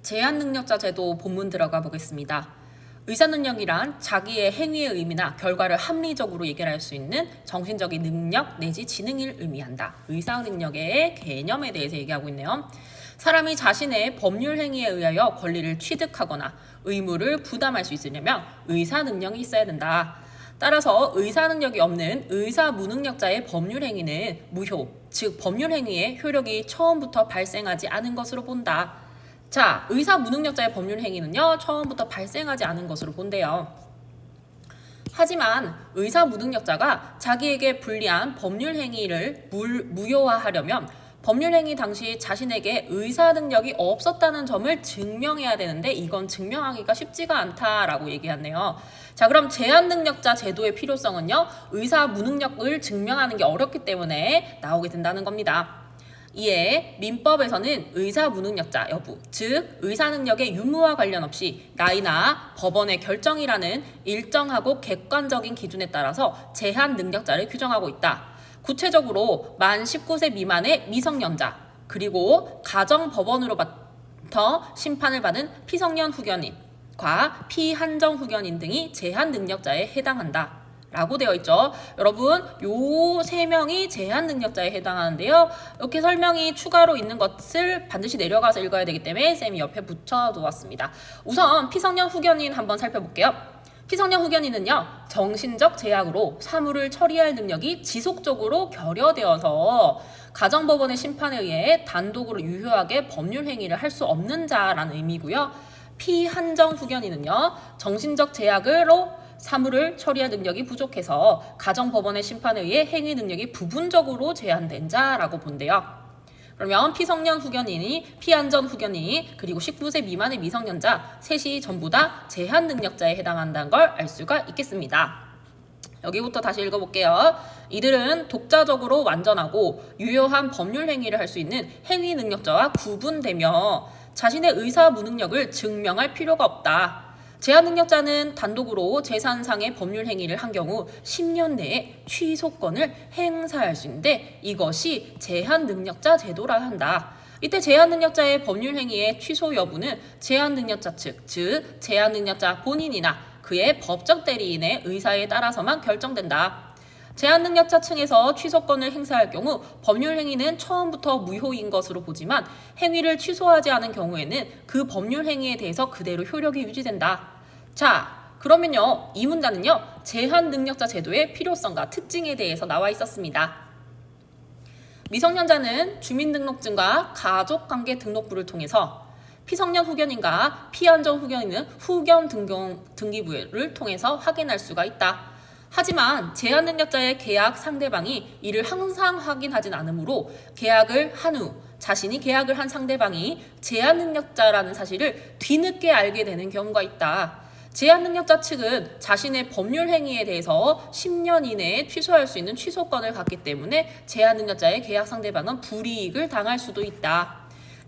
제한능력자 제도 본문 들어가 보겠습니다. 의사능력이란 자기의 행위의 의미나 결과를 합리적으로 예견할 수 있는 정신적인 능력 내지 지능을 의미한다. 의사능력의 개념에 대해서 얘기하고 있네요. 사람이 자신의 법률 행위에 의하여 권리를 취득하거나 의무를 부담할 수 있으려면 의사능력이 있어야 된다. 따라서 의사능력이 없는 의사무능력자의 법률 행위는 무효, 즉 법률 행위의 효력이 처음부터 발생하지 않은 것으로 본다. 자, 의사무능력자의 법률 행위는요, 처음부터 발생하지 않은 것으로 본대요. 하지만 의사무능력자가 자기에게 불리한 법률 행위를 무효화하려면 법률 행위 당시 자신에게 의사능력이 없었다는 점을 증명해야 되는데 이건 증명하기가 쉽지가 않다라고 얘기하네요. 자, 그럼 제한능력자 제도의 필요성은요, 의사무능력을 증명하는 게 어렵기 때문에 나오게 된다는 겁니다. 이에 민법에서는 의사무능력자 여부, 즉 의사능력의 유무와 관련 없이 나이나 법원의 결정이라는 일정하고 객관적인 기준에 따라서 제한능력자를 규정하고 있다. 구체적으로 만 19세 미만의 미성년자, 그리고 가정법원으로부터 심판을 받은 피성년 후견인과 피한정 후견인 등이 제한능력자에 해당한다. 라고 되어 있죠. 여러분, 요 세 명이 제한능력자에 해당하는데요. 이렇게 설명이 추가로 있는 것을 반드시 내려가서 읽어야 되기 때문에 쌤이 옆에 붙여두었습니다. 우선 피성년 후견인 한번 살펴볼게요. 피성년 후견인은요, 정신적 제약으로 사무를 처리할 능력이 지속적으로 결여되어서 가정법원의 심판에 의해 단독으로 유효하게 법률 행위를 할 수 없는 자라는 의미고요. 피한정 후견인은요, 정신적 제약으로 사무를 처리할 능력이 부족해서 가정법원의 심판에 의해 행위 능력이 부분적으로 제한된 자라고 본대요. 그러면 피성년 후견인이, 피한정 후견인, 그리고 19세 미만의 미성년자 셋이 전부 다 제한능력자에 해당한다는 걸 알 수가 있겠습니다. 여기부터 다시 읽어볼게요. 이들은 독자적으로 완전하고 유효한 법률 행위를 할 수 있는 행위 능력자와 구분되며 자신의 의사 무능력을 증명할 필요가 없다. 제한능력자는 단독으로 재산상의 법률 행위를 한 경우 10년 내에 취소권을 행사할 수 있는데 이것이 제한능력자 제도라 한다. 이때 제한능력자의 법률 행위의 취소 여부는 제한능력자 측, 즉 제한능력자 본인이나 그의 법적 대리인의 의사에 따라서만 결정된다. 제한능력자 층에서 취소권을 행사할 경우 법률 행위는 처음부터 무효인 것으로 보지만 행위를 취소하지 않은 경우에는 그 법률 행위에 대해서 그대로 효력이 유지된다. 자, 그러면요, 이 문단은요, 제한능력자 제도의 필요성과 특징에 대해서 나와 있었습니다. 미성년자는 주민등록증과 가족관계 등록부를 통해서, 피성년 후견인과 피한정 후견인은 후견 등기부를 통해서 확인할 수가 있다. 하지만 제한능력자의 계약 상대방이 이를 항상 확인하진 않으므로 계약을 한 후 자신이 계약을 한 상대방이 제한능력자라는 사실을 뒤늦게 알게 되는 경우가 있다. 제한능력자 측은 자신의 법률 행위에 대해서 10년 이내에 취소할 수 있는 취소권을 갖기 때문에 제한능력자의 계약 상대방은 불이익을 당할 수도 있다.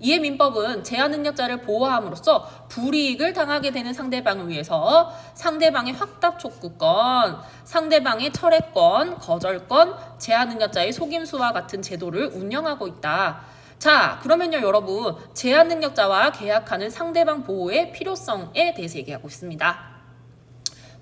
이에 민법은 제한능력자를 보호함으로써 불이익을 당하게 되는 상대방을 위해서 상대방의 확답 촉구권, 상대방의 철회권, 거절권, 제한능력자의 속임수와 같은 제도를 운영하고 있다. 자, 그러면요, 여러분, 제한능력자와 계약하는 상대방 보호의 필요성에 대해서 얘기하고 있습니다.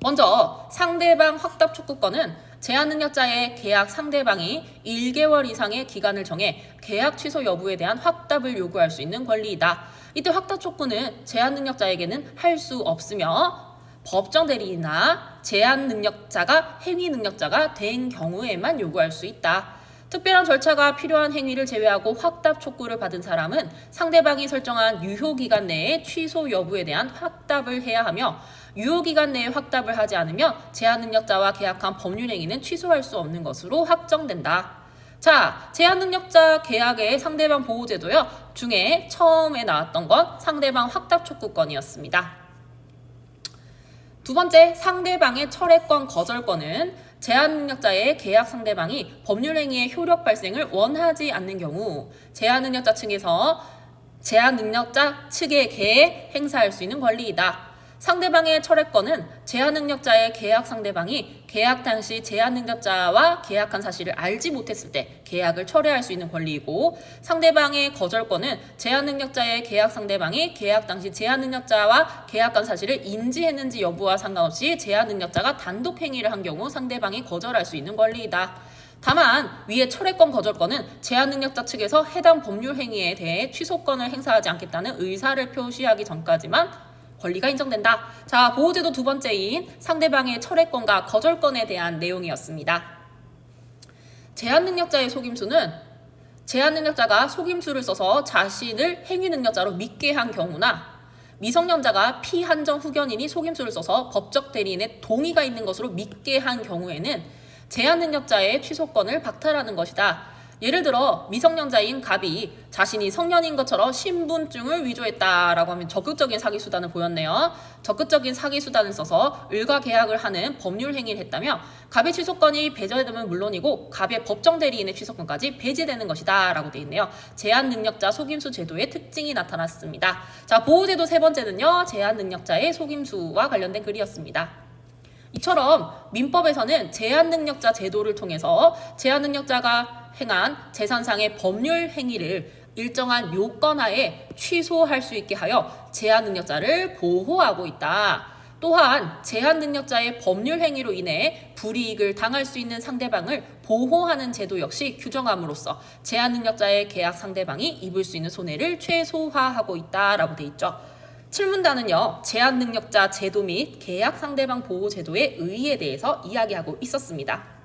먼저 상대방 확답 촉구권은 제한능력자의 계약 상대방이 1개월 이상의 기간을 정해 계약 취소 여부에 대한 확답을 요구할 수 있는 권리이다. 이때 확답 촉구는 제한능력자에게는 할 수 없으며 법정 대리인이나 제한능력자가 행위능력자가 된 경우에만 요구할 수 있다. 특별한 절차가 필요한 행위를 제외하고 확답 촉구를 받은 사람은 상대방이 설정한 유효기간 내에 취소 여부에 대한 확답을 해야 하며 유효기간 내에 확답을 하지 않으면 제한능력자와 계약한 법률행위는 취소할 수 없는 것으로 확정된다. 자, 제한능력자 계약의 상대방 보호제도요 중에 처음에 나왔던 건 상대방 확답 촉구권이었습니다. 두 번째, 상대방의 철회권, 거절권은 제한능력자의 계약 상대방이 법률행위의 효력 발생을 원하지 않는 경우 제한능력자 측에서 제한능력자 측에게 행사할 수 있는 권리이다. 상대방의 철회권은 제한능력자의 계약 상대방이 계약 당시 제한능력자와 계약한 사실을 알지 못했을 때 계약을 철회할 수 있는 권리이고, 상대방의 거절권은 제한능력자의 계약 상대방이 계약 당시 제한능력자와 계약한 사실을 인지했는지 여부와 상관없이 제한능력자가 단독 행위를 한 경우 상대방이 거절할 수 있는 권리이다. 다만 위의 철회권 거절권은 제한능력자 측에서 해당 법률 행위에 대해 취소권을 행사하지 않겠다는 의사를 표시하기 전까지만 권리가 인정된다. 자, 보호제도 두 번째인 상대방의 철회권과 거절권에 대한 내용이었습니다. 제한능력자의 속임수는 제한능력자가 속임수를 써서 자신을 행위능력자로 믿게 한 경우나 미성년자가 피한정 후견인이 속임수를 써서 법적 대리인의 동의가 있는 것으로 믿게 한 경우에는 제한능력자의 취소권을 박탈하는 것이다. 예를 들어 미성년자인 갑이 자신이 성년인 것처럼 신분증을 위조했다라고 하면 적극적인 사기 수단을 보였네요. 적극적인 사기 수단을 써서 을과 계약을 하는 법률 행위를 했다며 갑의 취소권이 배제되면 물론이고 갑의 법정 대리인의 취소권까지 배제되는 것이다 라고 되어 있네요. 제한능력자 속임수 제도의 특징이 나타났습니다. 자, 보호제도 세 번째는요, 제한능력자의 속임수와 관련된 글이었습니다. 이처럼 민법에서는 제한능력자 제도를 통해서 제한능력자가 행한 재산상의 법률 행위를 일정한 요건하에 취소할 수 있게 하여 제한능력자를 보호하고 있다. 또한 제한능력자의 법률 행위로 인해 불이익을 당할 수 있는 상대방을 보호하는 제도 역시 규정함으로써 제한능력자의 계약 상대방이 입을 수 있는 손해를 최소화하고 있다라고 돼 있죠. 칠문단은요, 제한능력자 제도 및 계약 상대방 보호 제도의 의의에 대해서 이야기하고 있었습니다.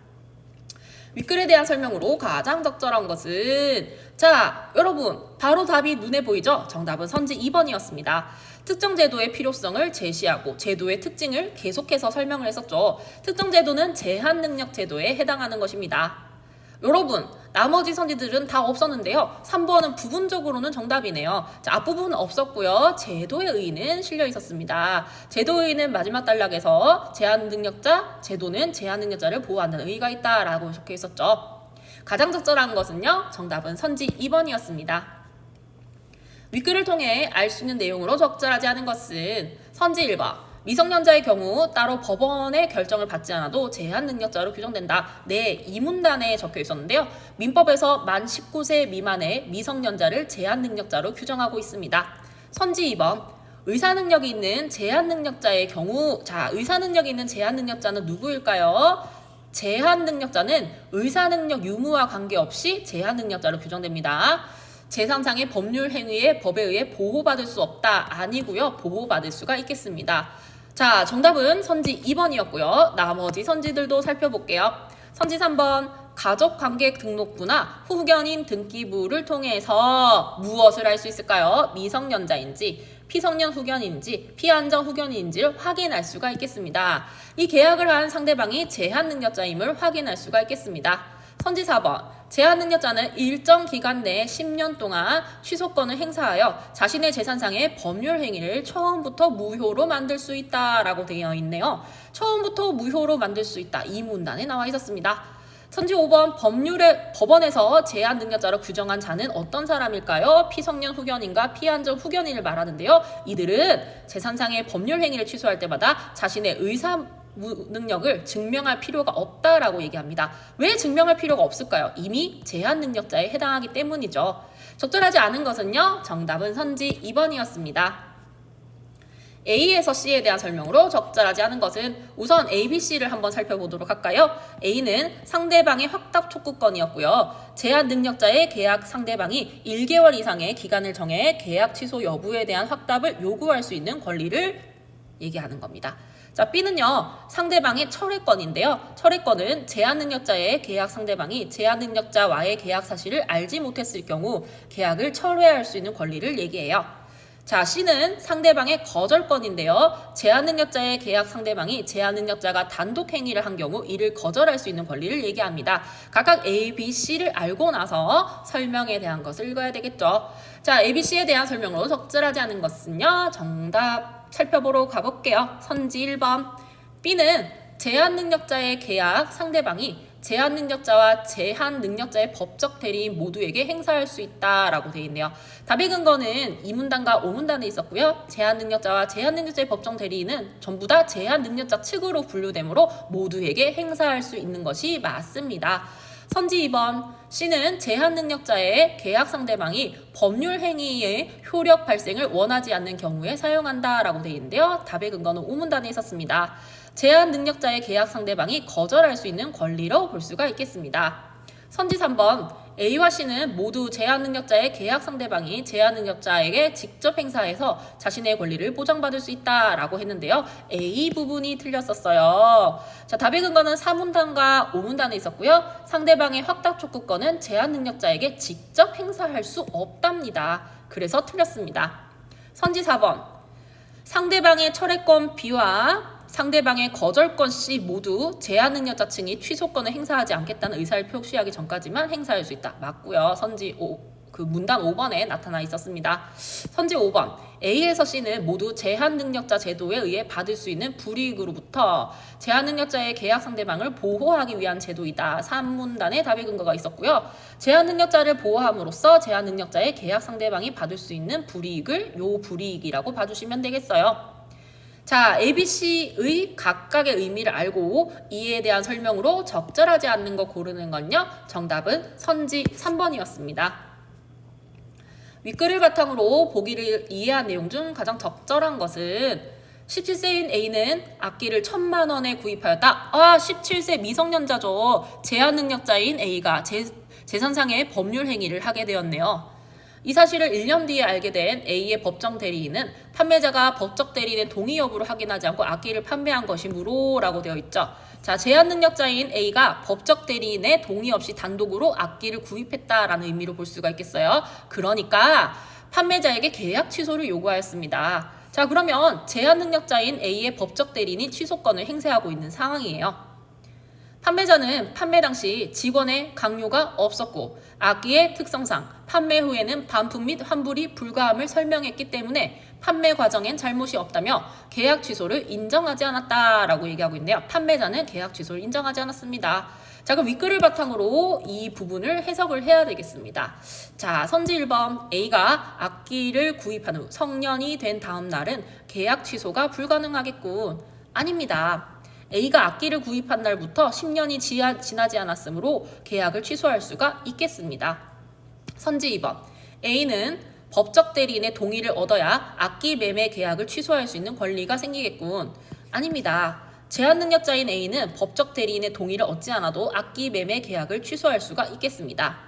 윗글에 대한 설명으로 가장 적절한 것은, 자, 여러분 바로 답이 눈에 보이죠? 정답은 선지 2번이었습니다. 특정 제도의 필요성을 제시하고 제도의 특징을 계속해서 설명을 했었죠. 특정 제도는 제한능력 제도에 해당하는 것입니다. 여러분, 나머지 선지들은 다 없었는데요. 3번은 부분적으로는 정답이네요. 자, 앞부분은 없었고요. 제도의 의의는 실려 있었습니다. 제도의 의의는 마지막 단락에서 제한능력자, 제도는 제한능력자를 보호한다는 의의가 있다라고 적혀 있었죠. 가장 적절한 것은요, 정답은 선지 2번이었습니다. 윗글을 통해 알 수 있는 내용으로 적절하지 않은 것은 선지 1번. 미성년자의 경우 따로 법원의 결정을 받지 않아도 제한능력자로 규정된다. 네, 이 문단에 적혀 있었는데요. 민법에서 만 19세 미만의 미성년자를 제한능력자로 규정하고 있습니다. 선지 2번. 의사능력이 있는 제한능력자의 경우, 자, 의사능력이 있는 제한능력자는 누구일까요? 제한능력자는 의사능력 유무와 관계없이 제한능력자로 규정됩니다. 재산상의 법률 행위에 법에 의해 보호받을 수 없다. 아니고요. 보호받을 수가 있겠습니다. 자, 정답은 선지 2번이었고요. 나머지 선지들도 살펴볼게요. 선지 3번. 가족관계 등록부나 후견인 등기부를 통해서 무엇을 할 수 있을까요? 미성년자인지 피성년 후견인지 피한정 후견인지를 확인할 수가 있겠습니다. 이 계약을 한 상대방이 제한능력자임을 확인할 수가 있겠습니다. 선지 4번. 제한능력자는 일정 기간 내에 10년 동안 취소권을 행사하여 자신의 재산상의 법률 행위를 처음부터 무효로 만들 수 있다라고 되어 있네요. 처음부터 무효로 만들 수 있다. 이 문단에 나와 있었습니다. 선지 5번. 법원에서 제한능력자로 규정한 자는 어떤 사람일까요? 피성년 후견인과 피한정 후견인을 말하는데요. 이들은 재산상의 법률 행위를 취소할 때마다 자신의 의사 능력을 증명할 필요가 없다라고 얘기합니다. 왜 증명할 필요가 없을까요? 이미 제한능력자에 해당하기 때문이죠. 적절하지 않은 것은요, 정답은 선지 2번이었습니다. A에서 C에 대한 설명으로 적절하지 않은 것은 우선 A, B, C를 한번 살펴보도록 할까요? A는 상대방의 확답 촉구권이었고요. 제한능력자의 계약 상대방이 1개월 이상의 기간을 정해 계약 취소 여부에 대한 확답을 요구할 수 있는 권리를 얘기하는 겁니다. 자, B는요, 상대방의 철회권인데요. 철회권은 제한능력자의 계약 상대방이 제한능력자와의 계약 사실을 알지 못했을 경우 계약을 철회할 수 있는 권리를 얘기해요. 자, C는 상대방의 거절권인데요. 제한능력자의 계약 상대방이 제한능력자가 단독 행위를 한 경우 이를 거절할 수 있는 권리를 얘기합니다. 각각 A, B, C를 알고 나서 설명에 대한 것을 읽어야 되겠죠. 자, A, B, C에 대한 설명으로 적절하지 않은 것은요, 정답 살펴보러 가볼게요. 선지 1번. B는 제한능력자의 계약 상대방이 제한 능력자와 제한 능력자의 법적 대리인 모두에게 행사할 수 있다라고 되어 있네요. 답의 근거는 2문단과 5문단에 있었고요. 제한 능력자와 제한 능력자의 법정 대리인은 전부 다 제한 능력자 측으로 분류되므로 모두에게 행사할 수 있는 것이 맞습니다. 선지 2번 C는 제한 능력자의 계약 상대방이 법률 행위의 효력 발생을 원하지 않는 경우에 사용한다라고 되어 있는데요. 답의 근거는 5문단에 있었습니다. 제한 능력자의 계약 상대방이 거절할 수 있는 권리로 볼 수가 있겠습니다. 선지 3번 A와 C는 모두 제한 능력자의 계약 상대방이 제한 능력자에게 직접 행사해서 자신의 권리를 보장받을 수 있다라고 했는데요. A 부분이 틀렸었어요. 자, 답의 근거는 4문단과 5문단에 있었고요. 상대방의 확답 촉구권은 제한 능력자에게 직접 행사할 수 없답니다. 그래서 틀렸습니다. 선지 4번 상대방의 철회권 B와 상대방의 거절권 C 모두 제한 능력자 층이 취소권을 행사하지 않겠다는 의사를 표시하기 전까지만 행사할 수 있다. 맞고요. 선지 5, 문단 5번에 나타나 있었습니다. 선지 5번 A에서 C는 모두 제한 능력자 제도에 의해 받을 수 있는 불이익으로부터 제한 능력자의 계약 상대방을 보호하기 위한 제도이다. 3문단에 답의 근거가 있었고요. 제한 능력자를 보호함으로써 제한 능력자의 계약 상대방이 받을 수 있는 불이익을 요 불이익이라고 봐주시면 되겠어요. 자, ABC의 각각의 의미를 알고 이에 대한 설명으로 적절하지 않는 거 고르는 건요. 정답은 선지 3번이었습니다. 윗글을 바탕으로 보기를 이해한 내용 중 가장 적절한 것은 17세인 A는 악기를 1,000만 원에 구입하였다. 17세 미성년자죠. 제한 능력자인 A가 재산상의 법률 행위를 하게 되었네요. 이 사실을 1년 뒤에 알게 된 A의 법정 대리인은 판매자가 법적 대리인의 동의 여부를 확인하지 않고 악기를 판매한 것이므로 라고 되어 있죠. 자, 제한 능력자인 A가 법적 대리인의 동의 없이 단독으로 악기를 구입했다라는 의미로 볼 수가 있겠어요. 그러니까 판매자에게 계약 취소를 요구하였습니다. 자, 그러면 제한 능력자인 A의 법적 대리인이 취소권을 행사하고 있는 상황이에요. 판매자는 판매 당시 직원의 강요가 없었고 악기의 특성상 판매 후에는 반품 및 환불이 불가함을 설명했기 때문에 판매 과정엔 잘못이 없다며 계약 취소를 인정하지 않았다라고 얘기하고 있는데요. 판매자는 계약 취소를 인정하지 않았습니다. 자, 그럼 윗글을 바탕으로 이 부분을 해석을 해야 되겠습니다. 자, 선지 1번 A가 악기를 구입한 후 성년이 된 다음 날은 계약 취소가 불가능하겠군. 아닙니다. A가 악기를 구입한 날부터 10년이 지나지 않았으므로 계약을 취소할 수가 있겠습니다. 선지 2번 A는 법적 대리인의 동의를 얻어야 악기 매매 계약을 취소할 수 있는 권리가 생기겠군. 아닙니다. 제한 능력자인 A는 법적 대리인의 동의를 얻지 않아도 악기 매매 계약을 취소할 수가 있겠습니다.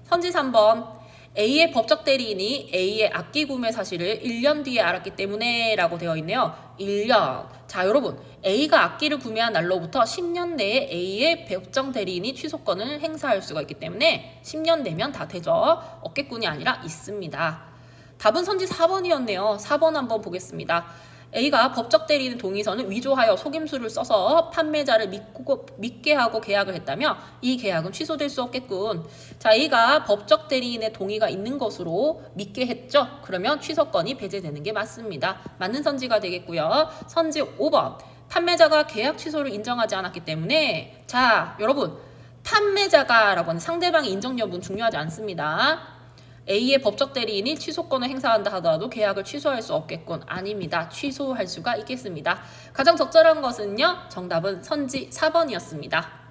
선지 3번 A의 법적 대리인이 A의 악기 구매 사실을 1년 뒤에 알았기 때문에 라고 되어 있네요. 1년. 자, 여러분 A가 악기를 구매한 날로부터 10년 내에 A의 법정 대리인이 취소권을 행사할 수가 있기 때문에 10년 내면 다 되죠. 없겠군이 아니라 있습니다. 답은 선지 4번이었네요. 4번 한번 보겠습니다. A가 법적 대리인 동의서는 위조하여 속임수를 써서 판매자를 믿게 하고 계약을 했다며 이 계약은 취소될 수 없겠군. 자, A가 법적 대리인의 동의가 있는 것으로 믿게 했죠. 그러면 취소권이 배제되는 게 맞습니다. 맞는 선지가 되겠고요. 선지 5번 판매자가 계약 취소를 인정하지 않았기 때문에 자, 여러분 판매자가 라고 하는 상대방의 인정 여부는 중요하지 않습니다. A의 법적 대리인이 취소권을 행사한다 하더라도 계약을 취소할 수 없겠군. 아닙니다. 취소할 수가 있겠습니다. 가장 적절한 것은요. 정답은 선지 4번이었습니다.